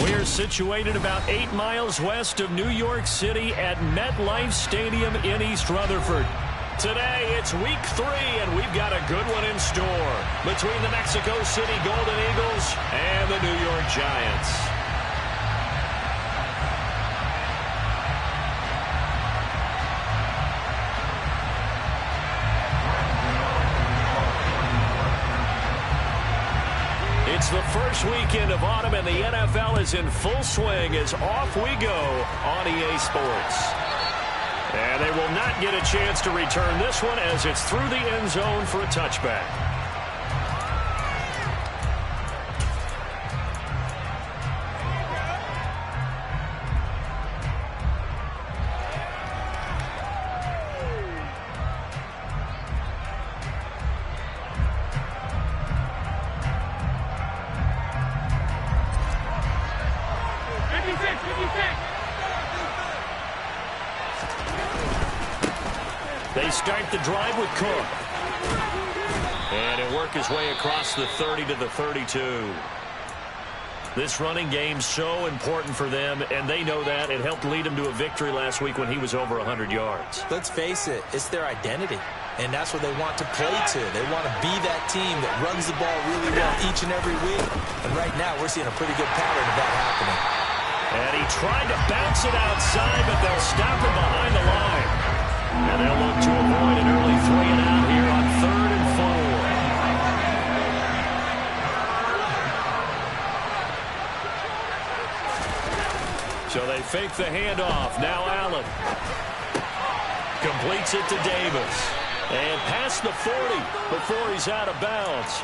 We're situated about 8 miles west of New York City at MetLife Stadium in East Rutherford. Today, it's week 3, and we've got a good one in store between the Mexico City Golden Eagles and the New York Giants. It's the first weekend of autumn, and the NFL is in full swing as off we go on EA Sports. And they will not get a chance to return this one as it's through the end zone for a touchback. They start the drive with Cook. And he'll work his way across the 30 to the 32. This running game's so important for them, and they know that. It helped lead them to a victory last week when he was over 100 yards. Let's face it, it's their identity, and that's what they want to play to. They want to be that team that runs the ball really well each and every week. And right now, we're seeing a pretty good pattern of that happening. And he tried to bounce it outside, but they'll stop him behind the line. And they'll look to avoid an early 3-and-out here on 3rd and 4. So they fake the handoff. Now Allen completes it to Davis. And past the 40 before he's out of bounds.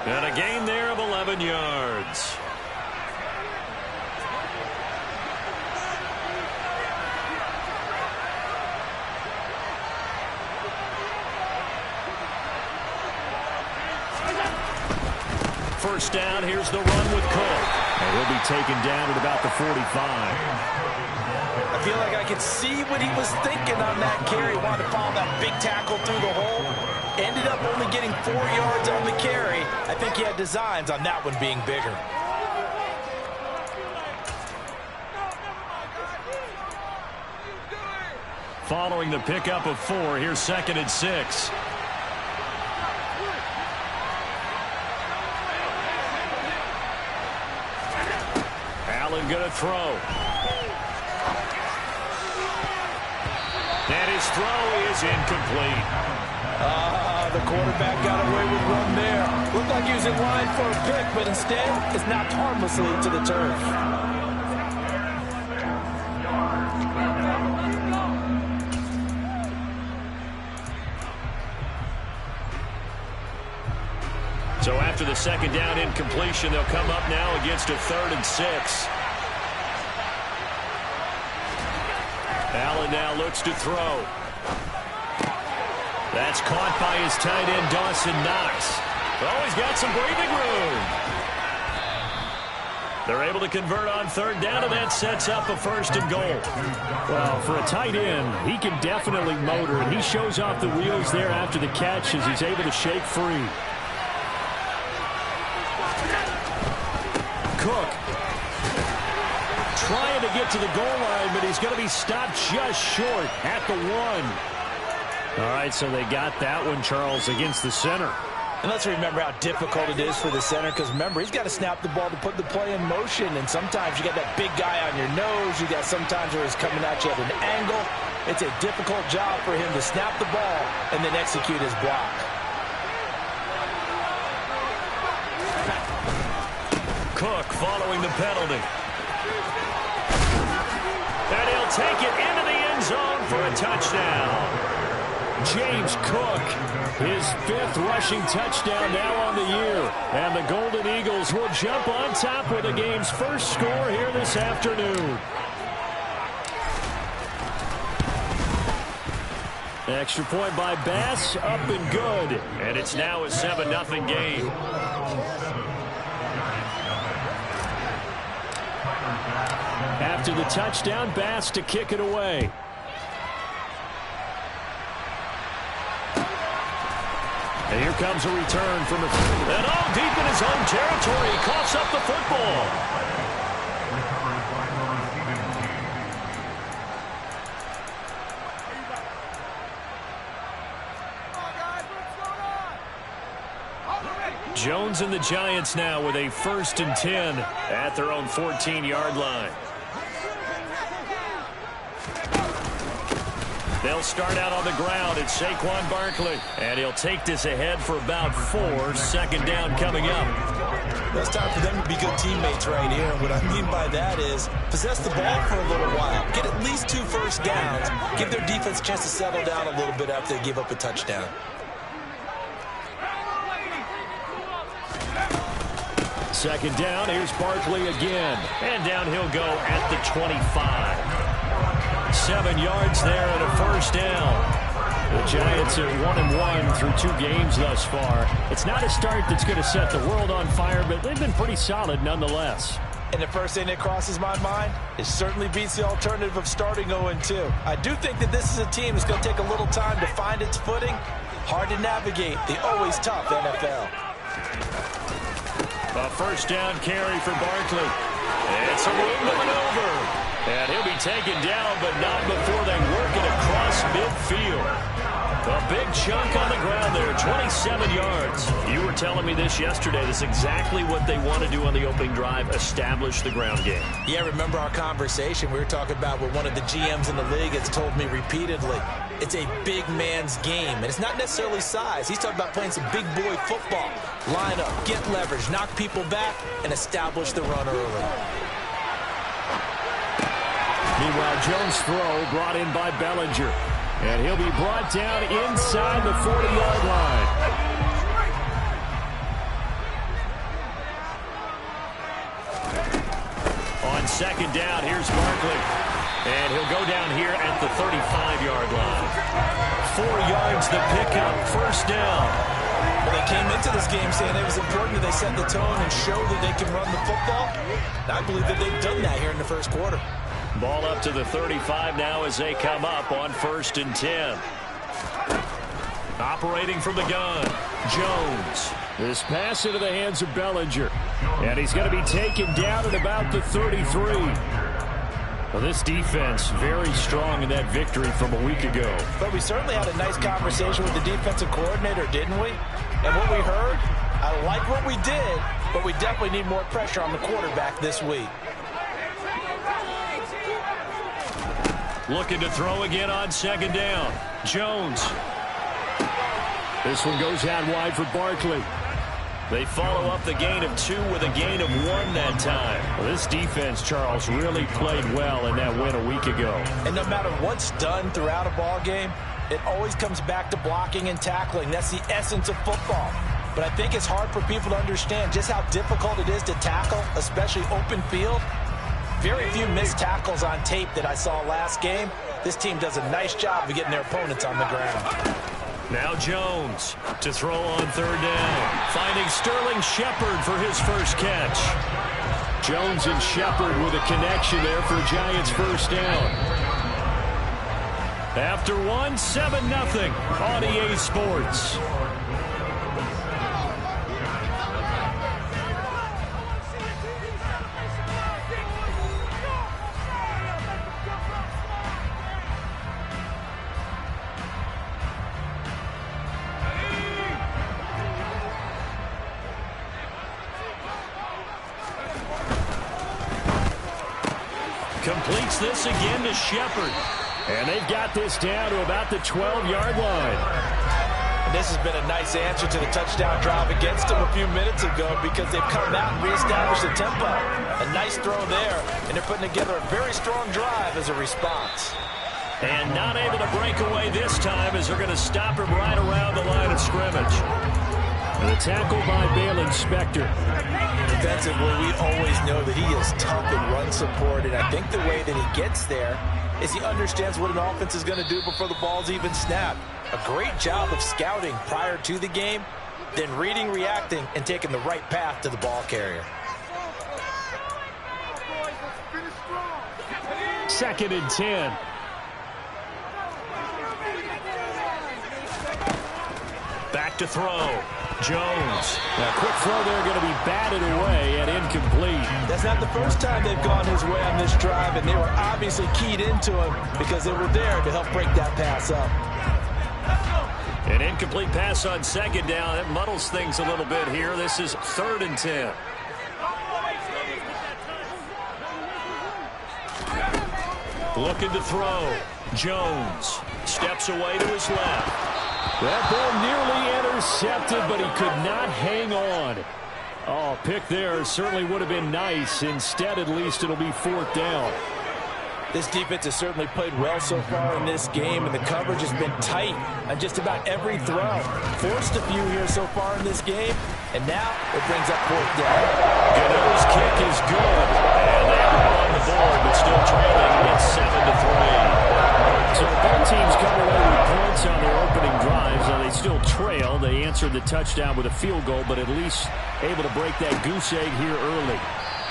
And a gain there of 11 yards. First down, here's the run with Cook. And he'll be taken down at about the 45. I feel like I could see what he was thinking on that carry. Wanted to follow that big tackle through the hole. Ended up only getting 4 yards on the carry. I think he had designs on that one being bigger. Following the pickup of 4, here's 2nd and 6. Allen going to throw. And his throw is incomplete. The quarterback got away with one there. Looked like he was in line for a pick, but instead is knocked harmlessly to the turf. So after the 2nd down incompletion, they'll come up now against a 3rd and 6. Allen now looks to throw. That's caught by his tight end, Dawson Knox. Oh, he's got some breathing room. They're able to convert on 3rd down, and that sets up a 1st and goal. Well, for a tight end, he can definitely motor, and he shows off the wheels there after the catch as he's able to shake free. Cook trying to get to the goal line, but he's going to be stopped just short at the 1. All right, so they got that one, Charles, against the center. And let's remember how difficult it is for the center, because remember, he's got to snap the ball to put the play in motion, and sometimes you got that big guy on your nose. You got sometimes where he's coming at you at an angle. It's a difficult job for him to snap the ball and then execute his block. Cook following the penalty. And he'll take it into the end zone for a touchdown. James Cook, his 5th rushing touchdown now on the year. And the Golden Eagles will jump on top with the game's first score here this afternoon. Extra point by Bass, up and good. And it's now a 7-0 game. After the touchdown, Bass to kick it away. And here comes a return from and all deep in his own territory. He coughs up the football. Jones and the Giants now with a 1st and 10 at their own 14-yard line. They'll start out on the ground. It's Saquon Barkley. And he'll take this ahead for about 4. 2nd down coming up. It's time for them to be good teammates right here. What I mean by that is possess the ball for a little while. Get at least 2 first downs. Give their defense a chance to settle down a little bit after they give up a touchdown. Second down. Here's Barkley again. And down he'll go at the 25. 7 yards there and a 1st down. The Giants are 1-1 through 2 games thus far. It's not a start that's going to set the world on fire, but they've been pretty solid nonetheless. And the first thing that crosses my mind, it certainly beats the alternative of starting 0-2. I do think that this is a team that's going to take a little time to find its footing. Hard to navigate the always tough NFL. A 1st down carry for Barkley. It's a room to maneuver. And he'll be taken down, but not before they work it across midfield. A big chunk on the ground there, 27 yards. You were telling me this yesterday. This is exactly what they want to do on the opening drive, establish the ground game. Yeah, remember our conversation? We were talking about what one of the GMs in the league has told me repeatedly. It's a big man's game, and it's not necessarily size. He's talking about playing some big boy football. Line up, get leverage, knock people back, and establish the run early. Meanwhile, Jones' throw brought in by Bellinger. And he'll be brought down inside the 40-yard line. On 2nd down, here's Barkley. And he'll go down here at the 35-yard line. 4 yards the pickup, 1st down. Well, they came into this game saying it was important that they set the tone and show that they can run the football. And I believe that they've done that here in the 1st quarter. Ball up to the 35 now as they come up on 1st and 10. Operating from the gun, Jones. This pass into the hands of Bellinger. And he's going to be taken down at about the 33. Well, this defense very strong in that victory from a week ago. But we certainly had a nice conversation with the defensive coordinator, didn't we? And what we heard, I like what we did, but we definitely need more pressure on the quarterback this week. Looking to throw again on 2nd down. Jones. This one goes out wide for Barkley. They follow up the gain of 2 with a gain of 1 that time. Well, this defense, Charles, really played well in that win a week ago. And no matter what's done throughout a ball game, it always comes back to blocking and tackling. That's the essence of football. But I think it's hard for people to understand just how difficult it is to tackle, especially open field. Very few missed tackles on tape that I saw last game. This team does a nice job of getting their opponents on the ground. Now Jones to throw on 3rd down. Finding Sterling Shepard for his 1st catch. Jones and Shepard with a connection there for Giants' 1st down. After 1, 7-0 on EA Sports. Completes this again to Shepard. And they've got this down to about the 12-yard line. And this has been a nice answer to the touchdown drive against them a few minutes ago because they've come out and reestablished the tempo. A nice throw there, and they're putting together a very strong drive as a response. And not able to break away this time as they're going to stop him right around the line of scrimmage. And the tackle by Baylon Spector. Defensively, we always know that he is tough in run support, and I think the way that he gets there is he understands what an offense is going to do before the ball's even snapped. A great job of scouting prior to the game, then reading, reacting, and taking the right path to the ball carrier. 2nd and 10. Back to throw. Jones. A quick throw there going to be batted away and incomplete. That's not the first time they've gone his way on this drive, and they were obviously keyed into him because they were there to help break that pass up. An incomplete pass on second down. That muddles things a little bit here. This is 3rd and 10. Looking to throw. Jones steps away to his left. That ball nearly intercepted, but he could not hang on. Oh, pick there certainly would have been nice. Instead, at least it'll be 4th down. This defense has certainly played well so far in this game, and the coverage has been tight on just about every throw. Forced a few here so far in this game, and now it brings up 4th down. Gano's kick is good. And they are on the board, but still trailing. It's 7-3. So both teams come away with points on their opening drives. Now they still trail. They answered the touchdown with a field goal, but at least able to break that goose egg here early.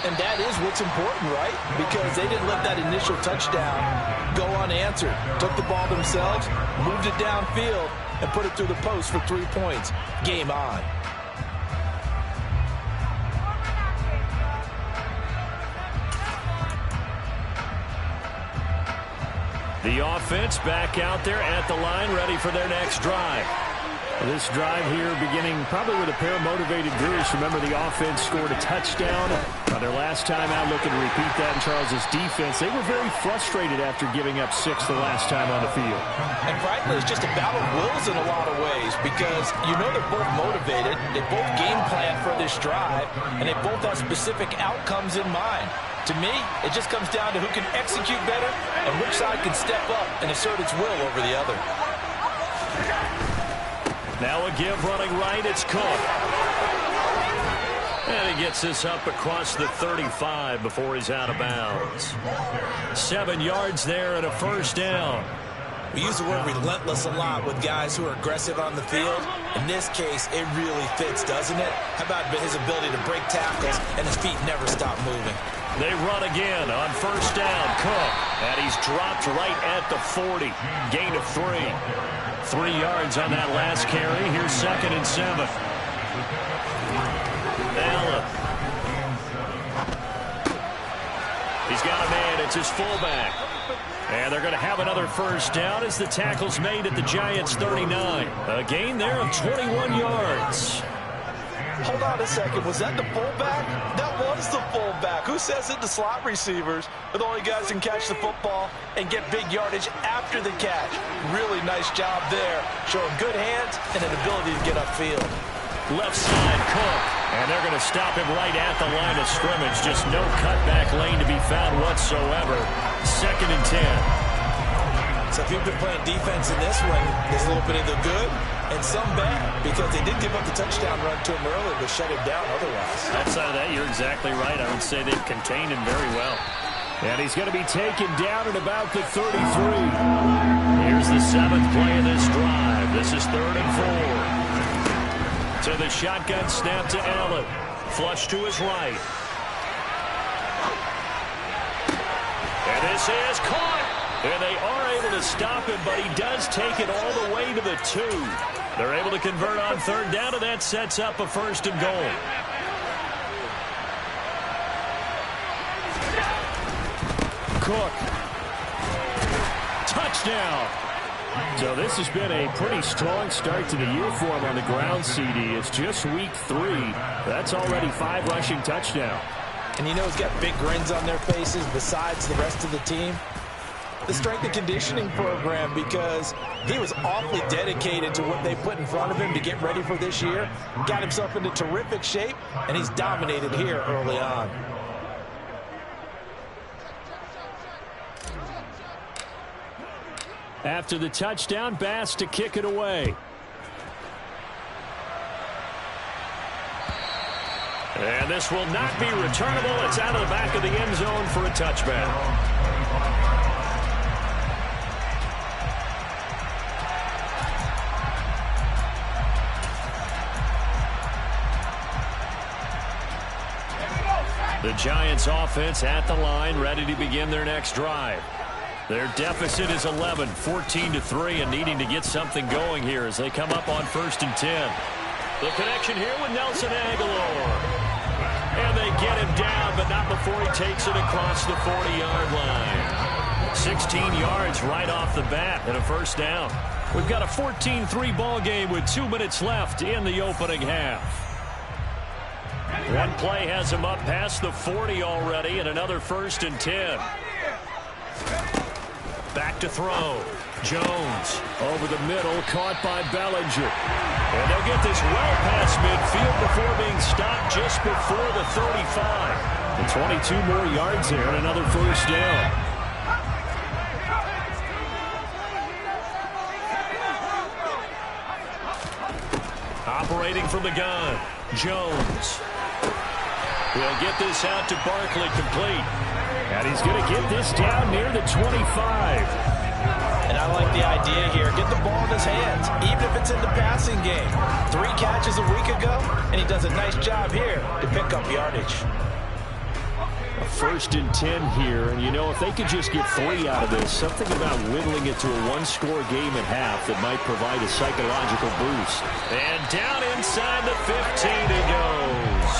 And that is what's important, right? Because they didn't let that initial touchdown go unanswered. Took the ball themselves, moved it downfield, and put it through the post for 3 points. Game on. The offense back out there at the line, ready for their next drive. This drive here beginning probably with a pair of motivated Bruce. Remember, the offense scored a touchdown on their last time out, looking to repeat that in Charles' defense. They were very frustrated after giving up 6 the last time on the field. And frankly, it's just a battle of wills in a lot of ways because you know they're both motivated, they both game plan for this drive, and they both have specific outcomes in mind. To me, it just comes down to who can execute better and which side can step up and assert its will over the other. Now a give running right, it's Cook. And he gets this up across the 35 before he's out of bounds. 7 yards there and a 1st down. We use the word relentless a lot with guys who are aggressive on the field. In this case, it really fits, doesn't it? How about his ability to break tackles and his feet never stop moving? They run again on 1st down. Cook. And he's dropped right at the 40. Gain of 3. 3 yards on that last carry. Here's 2nd and 7. Allen. He's got a man. It's his fullback. And they're going to have another 1st down as the tackle's made at the Giants' 39. A gain there of 21 yards. Hold on a second. Was that the fullback? That was the fullback. Who says it? The slot receivers are the only guys who can catch the football and get big yardage after the catch. Really nice job there, showing good hands and an ability to get upfield. Left side, Cook. And they're going to stop him right at the line of scrimmage. Just no cutback lane to be found whatsoever. 2nd and 10. So if you've been playing defense in this one, there's a little bit of the good and some bad, because they did give up the touchdown run to him earlier, but shut him down otherwise. Outside of that, you're exactly right. I would say they've contained him very well. And he's going to be taken down at about the 33. Here's the 7th play of this drive. This is 3rd and 4. To the shotgun snap to Allen. Flush to his right. And this is caught. And they are able to stop him, but he does take it all the way to the 2. They're able to convert on 3rd down, and that sets up a 1st and goal. Cook. Touchdown. So this has been a pretty strong start to the year for him on the ground, CD. It's just week 3. That's already 5 rushing touchdowns. And you know he's got big grins on their faces besides the rest of the team. The strength and conditioning program, because he was awfully dedicated to what they put in front of him to get ready for this year. Got himself into terrific shape, and he's dominated here early on. After the touchdown, Bass to kick it away. And this will not be returnable. It's out of the back of the end zone for a touchback. The Giants offense at the line, ready to begin their next drive. Their deficit is 11, 14-3, and needing to get something going here as they come up on 1st and 10. The connection here with Nelson Aguilar. And they get him down, but not before he takes it across the 40-yard line. 16 yards right off the bat and a 1st down. We've got a 14-3 ball game with 2 minutes left in the opening half. One play has him up past the 40 already, and another 1st and 10. Back to throw. Jones over the middle, caught by Bellinger. And they'll get this well past midfield before being stopped just before the 35. And 22 more yards there and another 1st down. Operating from the gun, Jones. He'll get this out to Barkley, complete. And he's going to get this down near the 25. And I like the idea here. Get the ball in his hands, even if it's in the passing game. 3 catches a week ago, and he does a nice job here to pick up yardage. A 1st and 10 here, and you know, if they could just get 3 out of this, something about whittling it to a 1-score game at half that might provide a psychological boost. And down inside the 15 he goes.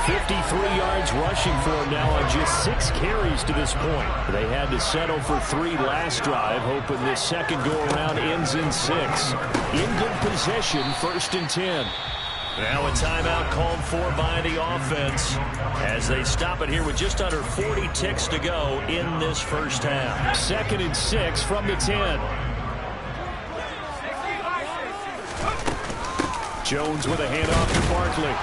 53 yards rushing for him now on just 6 carries to this point. They had to settle for 3 last drive, hoping this second go-around ends in 6. In good possession, 1st and 10. Now a timeout called for by the offense as they stop it here with just under 40 ticks to go in this first half. 2nd and 6 from the 10. Jones with a handoff to Barkley.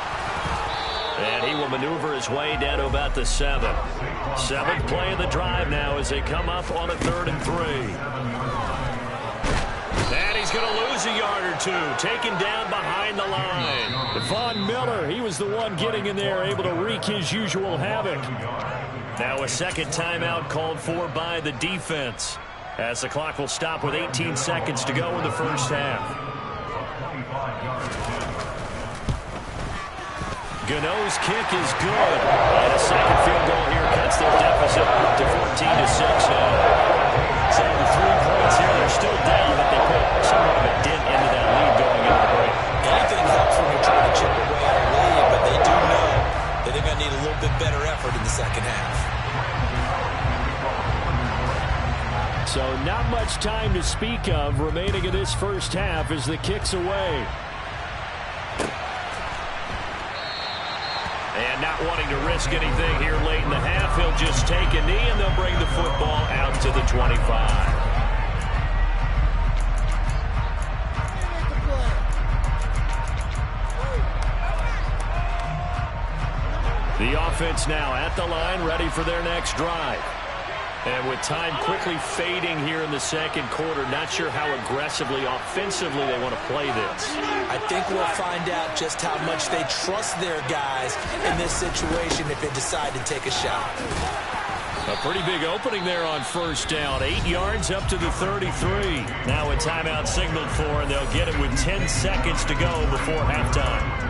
And he will maneuver his way down to about the 7. 7th play of the drive now as they come up on a 3rd and 3. And he's going to lose a yard or 2, taken down behind the line. Von Miller, he was the one getting in there, able to wreak his usual havoc. Now a second timeout called for by the defense as the clock will stop with 18 seconds to go in the first half. Gano's kick is good. And a second field goal here cuts their deficit to 14-6 now. So the 3 points here, they're still down, but they put somewhat of a dent into that lead going into the break. Anything helps when you're trying to chip away at a lead, but they do know that they're going to need a little bit better effort in the second half. So not much time to speak of remaining in this first half as the kick's away. And not wanting to risk anything here late in the half, he'll just take a knee and they'll bring the football out to the 25. The offense now at the line, ready for their next drive. And with time quickly fading here in the second quarter, not sure how aggressively, offensively they want to play this. I think we'll find out just how much they trust their guys in this situation if they decide to take a shot. A pretty big opening there on 1st down. 8 yards up to the 33. Now a timeout signaled for, and they'll get it with 10 seconds to go before halftime.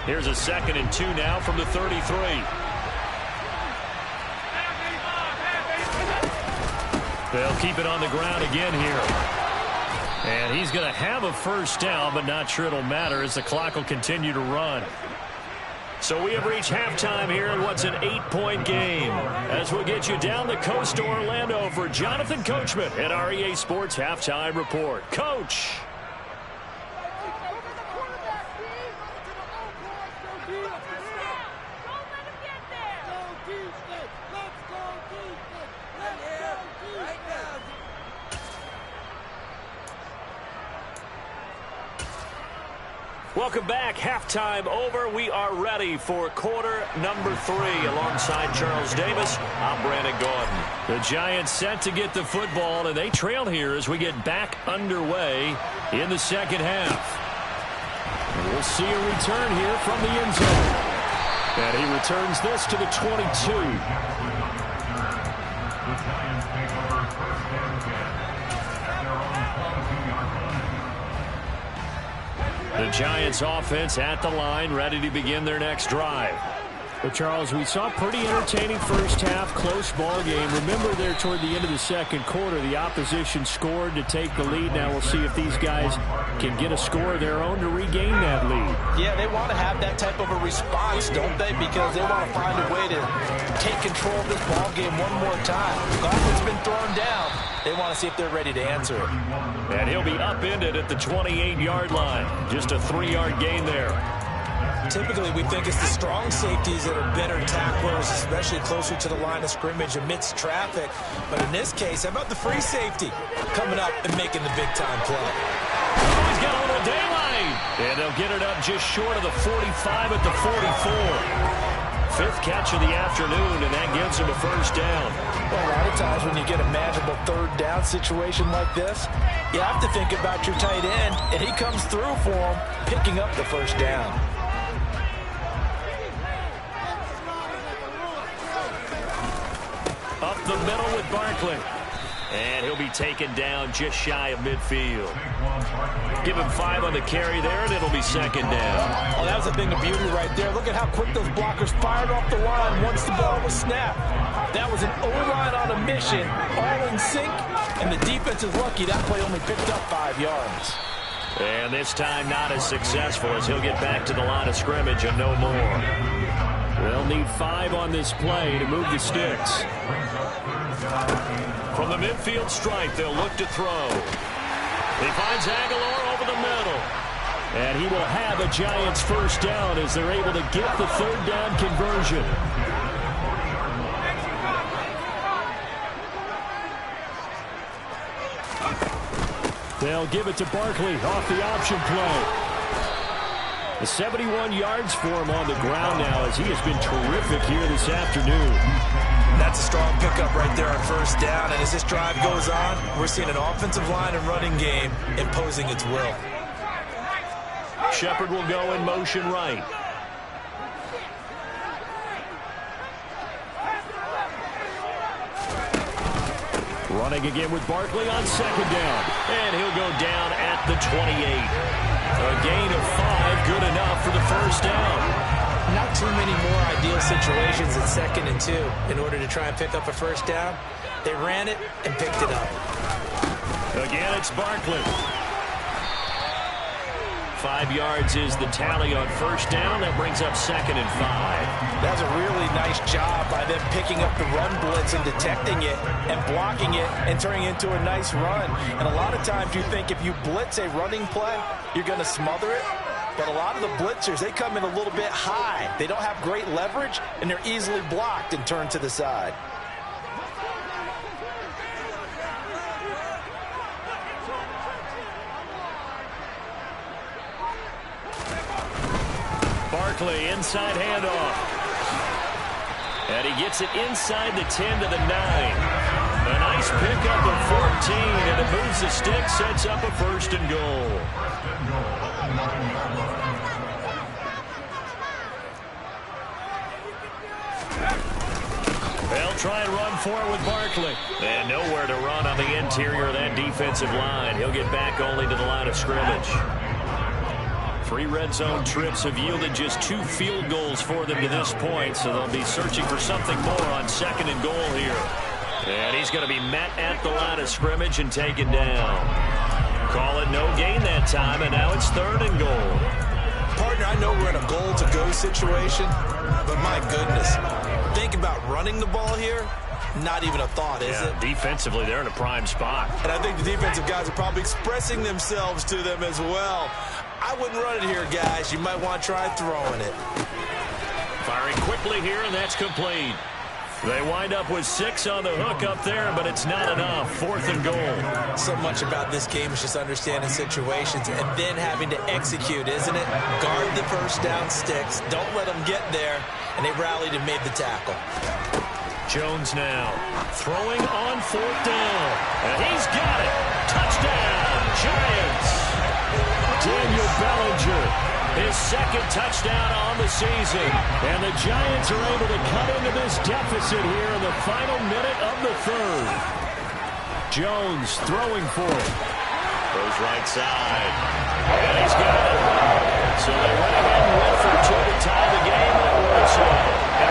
Here's a 2nd and 2 now from the 33. They'll keep it on the ground again here. And he's going to have a 1st down, but not sure it'll matter as the clock will continue to run. So we have reached halftime here in what's an 8-point game. As we'll get you down the coast to Orlando for Jonathan Coachman at our EA Sports Halftime Report. Coach! Welcome back. Halftime over. We are ready for quarter number 3. Alongside Charles Davis, I'm Brandon Gaudin. The Giants set to get the football, and they trail here as we get back underway in the second half. And we'll see a return here from the end zone. And he returns this to the 22. The Giants offense at the line, ready to begin their next drive. Well, Charles, we saw pretty entertaining first half, close ball game. Remember there toward the end of the second quarter, the opposition scored to take the lead. Now we'll see if these guys can get a score of their own to regain that lead. Yeah, they want to have that type of a response, don't they? Because they want to find a way to take control of this ball game one more time. Gauntlet's been thrown down. They want to see if they're ready to answer it. And he'll be upended at the 28-yard line. Just a 3-yard gain there. Typically, we think it's the strong safeties that are better tacklers, especially closer to the line of scrimmage amidst traffic. But in this case, how about the free safety coming up and making the big-time play? Oh, he's got a little daylight. And they'll get it up just short of the 45 at the 44. Fifth catch of the afternoon, and that gives him a first down. Well, a lot of times when you get a manageable third down situation like this, you have to think about your tight end, and he comes through for him, picking up the first down. Up the middle with Barkley. And he'll be taken down just shy of midfield. Give him 5 on the carry there, and it'll be second down. Oh, that was a thing of beauty right there. Look at how quick those blockers fired off the line once the ball was snapped. That was an O-line on a mission, all in sync, and the defense is lucky that play only picked up 5 yards. And this time not as successful as he'll get back to the line of scrimmage and no more. They'll need 5 on this play to move the sticks. From the midfield stripe, they'll look to throw. He finds Aguilar over the middle. And he will have a Giants first down as they're able to get the third down conversion. They'll give it to Barkley off the option play. The 71 yards for him on the ground now as he has been terrific here this afternoon. That's a strong pickup right there on first down. And as this drive goes on, we're seeing an offensive line and running game imposing its will. Shepard will go in motion right. Running again with Barkley on second down. And he'll go down at the 28. A gain of 5, good enough for the first down. Not too many more ideal situations at 2nd and 2 in order to try and pick up a first down. They ran it and picked it up. Again, it's Barkley. 5 yards is the tally on first down. That brings up 2nd and 5. That's a really nice job by them picking up the run blitz and detecting it and blocking it and turning it into a nice run. And a lot of times you think if you blitz a running play, you're going to smother it. But a lot of the blitzers, they come in a little bit high. They don't have great leverage, and they're easily blocked and turned to the side. Barkley, inside handoff. And he gets it inside the 10 to the 9. A nice pickup of 14, and it moves the stick, sets up a first and goal. They'll try and run for it with Barkley. And nowhere to run on the interior of that defensive line. He'll get back only to the line of scrimmage. 3 red zone trips have yielded just 2 field goals for them to this point, so they'll be searching for something more on 2nd and goal here. And he's going to be met at the line of scrimmage and taken down. Call it no gain that time, and now it's 3rd and goal. Partner, I know we're in a goal-to-go situation, but my goodness, think about running the ball here. Not even a thought, is it? Defensively, they're in a prime spot. And I think the defensive guys are probably expressing themselves to them as well. I wouldn't run it here, guys. You might want to try throwing it. Firing quickly here, and that's complete. They wind up with 6 on the hook up there, but it's not enough. 4th and goal. So much about this game is just understanding situations and then having to execute, isn't it? Guard the first down sticks. Don't let them get there. And they rallied and made the tackle. Jones now throwing on 4th down. And he's got it. Touchdown, Giants. Daniel Bellinger, his 2nd touchdown on the season. And the Giants are able to cut into this deficit here in the final minute of the 3rd. Jones throwing for it. Goes right side. And he's got it. So they went ahead and went for 2 to tie the game. And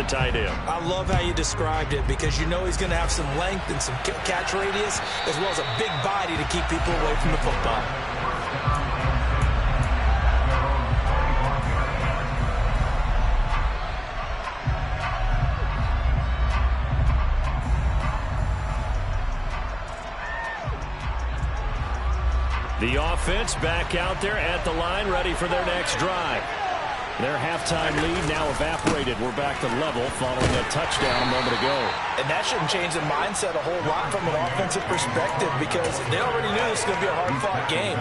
tight end. I love how you described it because you know he's going to have some length and some catch radius as well as a big body to keep people away from the football. The offense back out there at the line, ready for their next drive. Their halftime lead now evaporated. We're back to level following a touchdown a moment ago. And that shouldn't change the mindset a whole lot from an offensive perspective because they already knew this was going to be a hard-fought game.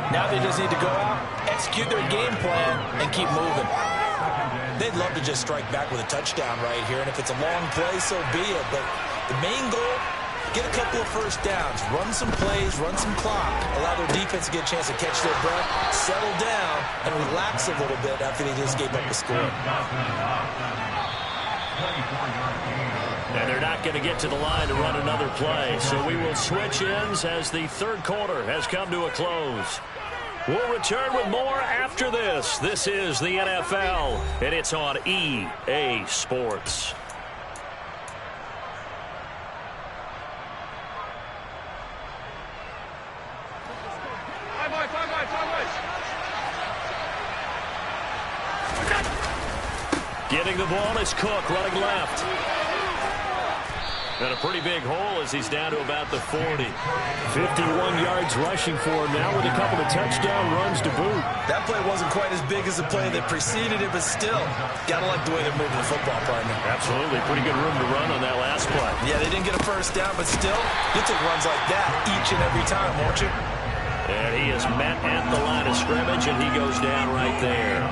Now they just need to go out, execute their game plan, and keep moving. They'd love to just strike back with a touchdown right here, and if it's a long play, so be it. But the main goal, get a couple of first downs, run some plays, run some clock, allow their defense to get a chance to catch their breath, settle down, and relax a little bit after they just gave up the score. And they're not going to get to the line to run another play, so we will switch ends as the third quarter has come to a close. We'll return with more after this. This is the NFL, and it's on EA Sports. Getting the ball is Cook running left. And a pretty big hole as he's down to about the 40. 51 yards rushing for him now with a couple of touchdown runs to boot. That play wasn't quite as big as the play that preceded it, but still, gotta like the way they're moving the football, partner. Absolutely. Pretty good room to run on that last play. Yeah, they didn't get a first down, but still, you'll take runs like that each and every time, won't you? And he is met at the line of scrimmage, and he goes down right there.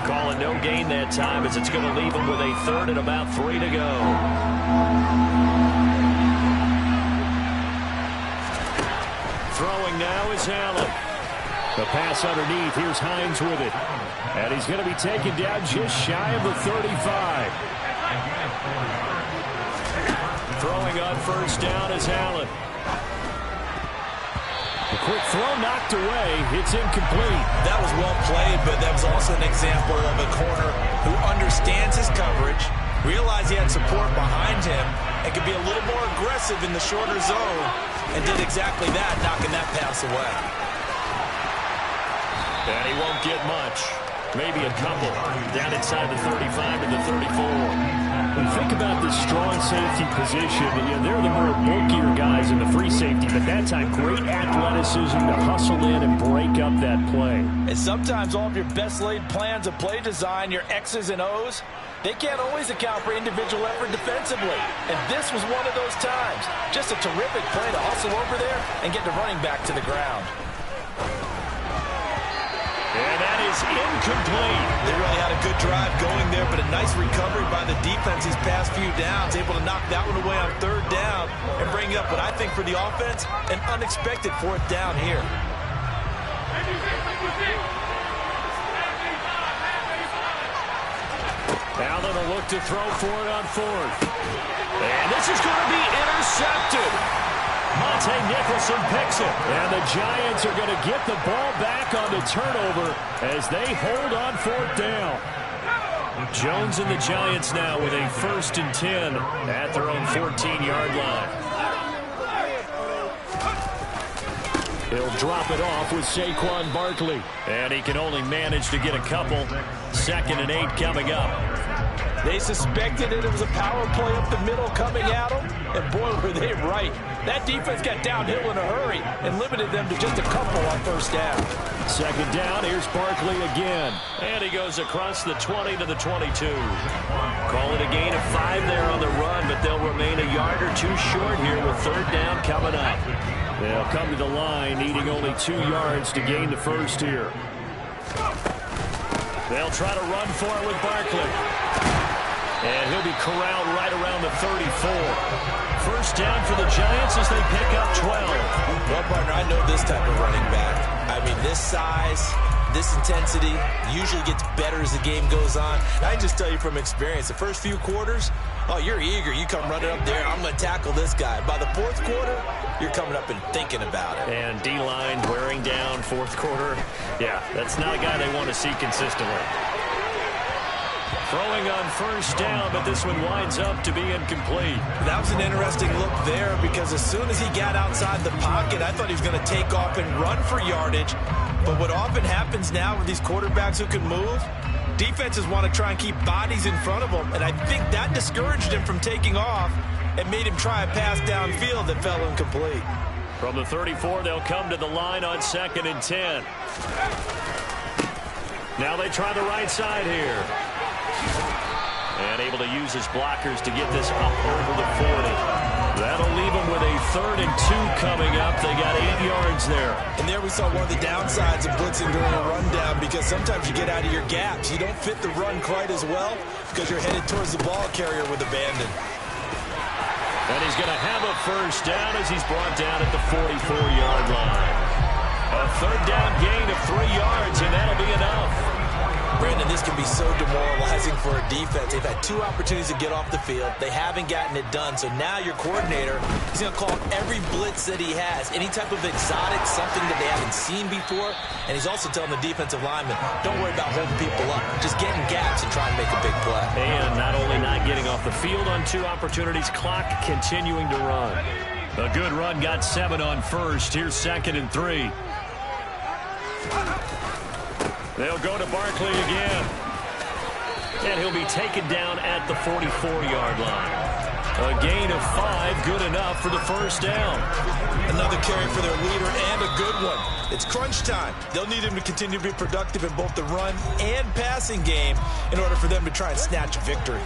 Calling no gain that time as it's going to leave him with a third and about 3 to go. Throwing now is Allen. The pass underneath. Here's Hines with it. And he's going to be taken down just shy of the 35. Throwing on first down is Allen. A quick throw knocked away. It's incomplete. That was well played, but that was also an example of a corner who understands his coverage, realized he had support behind him, and could be a little more aggressive in the shorter zone, and did exactly that, knocking that pass away. And he won't get much. Maybe a couple. Down inside the 35 to the 34. When you think about this strong safety position, they're the more bulkier guys in the free safety, but that time great athleticism to hustle in and break up that play. And sometimes all of your best laid plans of play design, your X's and O's, they can't always account for individual effort defensively. And this was one of those times. Just a terrific play to hustle over there and get the running back to the ground. And that is incomplete. They really had a good drive going there, but a nice recovery by the defense these past few downs, able to knock that one away on third down and bring up what I think for the offense, an unexpected fourth down here. Allen will look to throw for it on fourth. And this is going to be intercepted. Monte Nicholson picks it. And the Giants are going to get the ball back on the turnover as they hold on fourth down. Jones and the Giants now with a 1st and 10 at their own 14-yard line. He'll drop it off with Saquon Barkley. And he can only manage to get a couple. 2nd and 8 coming up. They suspected it was a power play up the middle coming at them, and boy, were they right. That defense got downhill in a hurry and limited them to just a couple on first down. 2nd down, here's Barkley again. And he goes across the 20 to the 22. Call it a gain of 5 there on the run, but they'll remain a yard or 2 short here with 3rd down coming up. They'll come to the line, needing only 2 yards to gain the first here. They'll try to run for it with Barkley. And he'll be corralled right around the 34. 1st down for the Giants as they pick up 12. Well, partner, I know this type of running back. I mean, this size, this intensity usually gets better as the game goes on. I can just tell you from experience, the first few quarters, oh, you're eager. You come running up there, I'm going to tackle this guy. By the 4th quarter, you're coming up and thinking about it. And D-line wearing down 4th quarter. Yeah, that's not a guy they want to see consistently. Throwing on first down, but this one winds up to be incomplete. That was an interesting look there because as soon as he got outside the pocket, I thought he was going to take off and run for yardage. But what often happens now with these quarterbacks who can move, defenses want to try and keep bodies in front of them. And I think that discouraged him from taking off and made him try a pass downfield that fell incomplete. From the 34, they'll come to the line on 2nd and 10. Now they try the right side here. And able to use his blockers to get this up over the 40. That'll leave them with a 3rd and 2 coming up. They got 8 yards there. And there we saw one of the downsides of blitzing during a rundown because sometimes you get out of your gaps. You don't fit the run quite as well because you're headed towards the ball carrier with abandon. And he's going to have a first down as he's brought down at the 44-yard line. A 3rd down gain of 3 yards, and that'll be enough. Brandon, this can be so demoralizing for a defense. They've had 2 opportunities to get off the field. They haven't gotten it done. So now your coordinator, he's going to call every blitz that he has, any type of exotic, something that they haven't seen before. And he's also telling the defensive lineman, don't worry about holding people up. Just get in gaps and try and make a big play. And not only not getting off the field on 2 opportunities, clock continuing to run. A good run got 7 on first. Here's 2nd and 3. They'll go to Barkley again. And he'll be taken down at the 44-yard line. A gain of 5, good enough for the first down. Another carry for their leader and a good one. It's crunch time. They'll need him to continue to be productive in both the run and passing game in order for them to try and snatch a victory.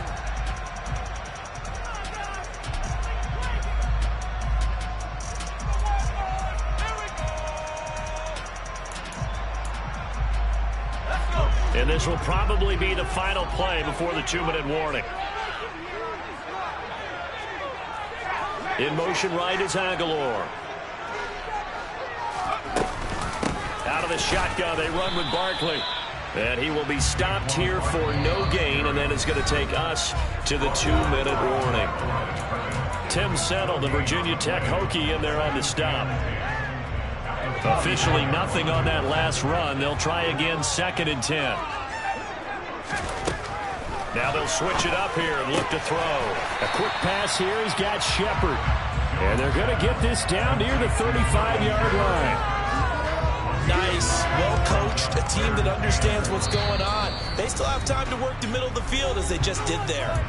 And this will probably be the final play before the 2-minute warning. In motion right is Aguilar. Out of the shotgun, they run with Barkley. And he will be stopped here for no gain, and then it's going to take us to the 2-minute warning. Tim Settle, the Virginia Tech Hokie, in there on the stop. Officially nothing on that last run. They'll try again 2nd and 10. Now they'll switch it up here and look to throw. A quick pass here. He's got Shepard. And they're going to get this down near the 35-yard line. Nice, well-coached, a team that understands what's going on. They still have time to work the middle of the field as they just did there.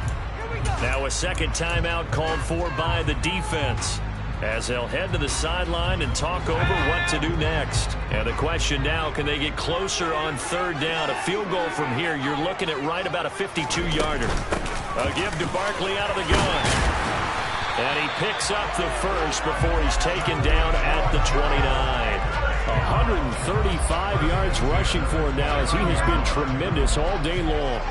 Now a second timeout called for by the defense, as they'll head to the sideline and talk over what to do next. And the question now, can they get closer on 3rd down? A field goal from here, you're looking at right about a 52-yarder. A give to Barkley out of the gun. And he picks up the first before he's taken down at the 29. 135 yards rushing for him now as he has been tremendous all day long.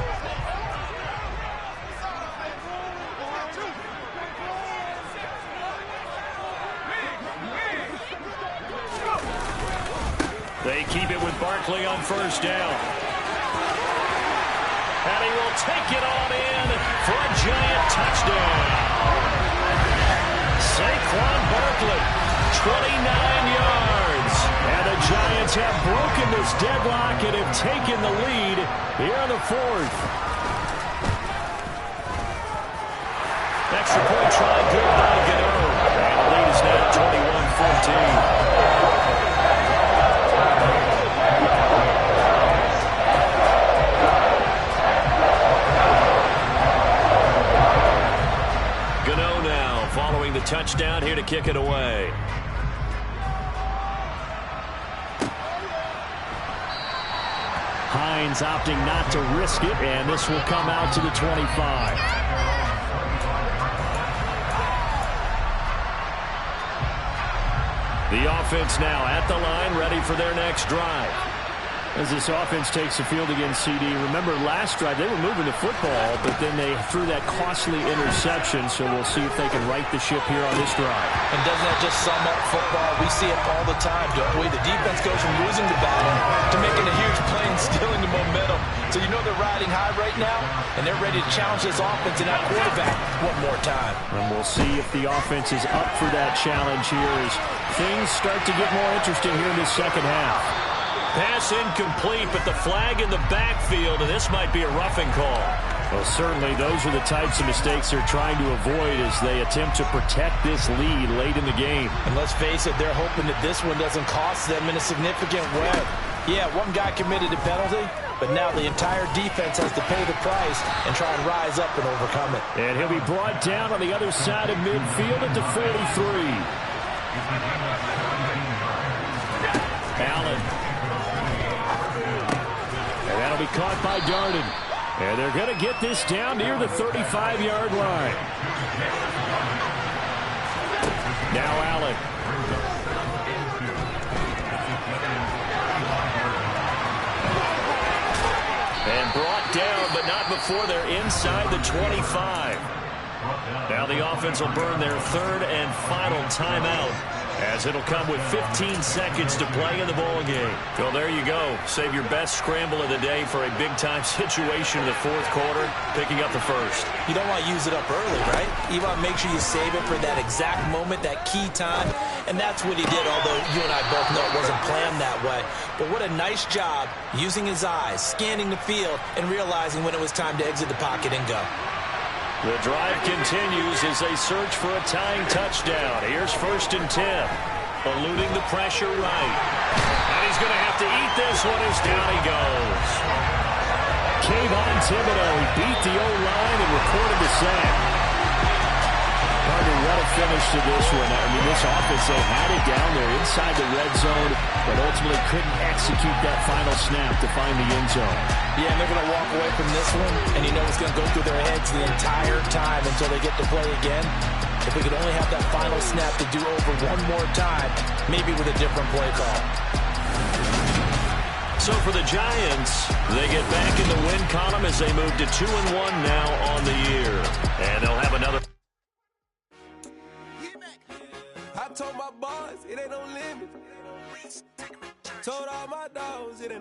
They keep it with Barkley on first down. And he will take it on in for a giant touchdown. Saquon Barkley, 29 yards. And the Giants have broken this deadlock and have taken the lead here in the 4th. Extra point try good by Gano. And the lead is now 21-14. The touchdown here to kick it away. Hines opting not to risk it, and this will come out to the 25. The offense now at the line, ready for their next drive. As this offense takes the field against CD, remember last drive they were moving the football, but then they threw that costly interception, so we'll see if they can right the ship here on this drive. And doesn't that just sum up football? We see it all the time, don't we? The defense goes from losing the battle to making a huge play and stealing the momentum. So you know they're riding high right now, and they're ready to challenge this offense and that quarterback one more time. And we'll see if the offense is up for that challenge here as things start to get more interesting here in this second half. Pass incomplete, but the flag in the backfield, and this might be a roughing call. Well, certainly those are the types of mistakes they're trying to avoid as they attempt to protect this lead late in the game. And let's face it, they're hoping that this one doesn't cost them in a significant way. Yeah, one guy committed a penalty, but now the entire defense has to pay the price and try and rise up and overcome it. And he'll be brought down on the other side of midfield at the 43. Allen. And that'll be caught by Darden. And they're going to get this down near the 35-yard line. Now Allen. And brought down, but not before they're inside the 25. Now the offense will burn their third and final timeout, as it'll come with 15 seconds to play in the ball game. Well, there you go. Save your best scramble of the day for a big-time situation in the fourth quarter, picking up the first. You don't want to use it up early, right? You want to make sure you save it for that exact moment, that key time, and that's what he did, although you and I both know it wasn't planned that way. But what a nice job using his eyes, scanning the field, and realizing when it was time to exit the pocket and go. The drive continues as they search for a tying touchdown. Here's 1st and 10. Eluding the pressure right. And he's going to have to eat this one as down he goes. Kayvon Thibodeau, he beat the O-line and recorded the sack. Partner, what a finish to this one. I mean, this offense, they had it down there inside the red zone, but ultimately couldn't execute that final snap to find the end zone. Yeah, and they're going to walk away from this one, and you know it's going to go through their heads the entire time until they get to play again. If we could only have that final snap to do over one more time, maybe with a different play call. So for the Giants, they get back in the win column as they move to 2-1 now on the year. And they'll have another. I told my boys it ain't no limit. Told all my dogs it ain't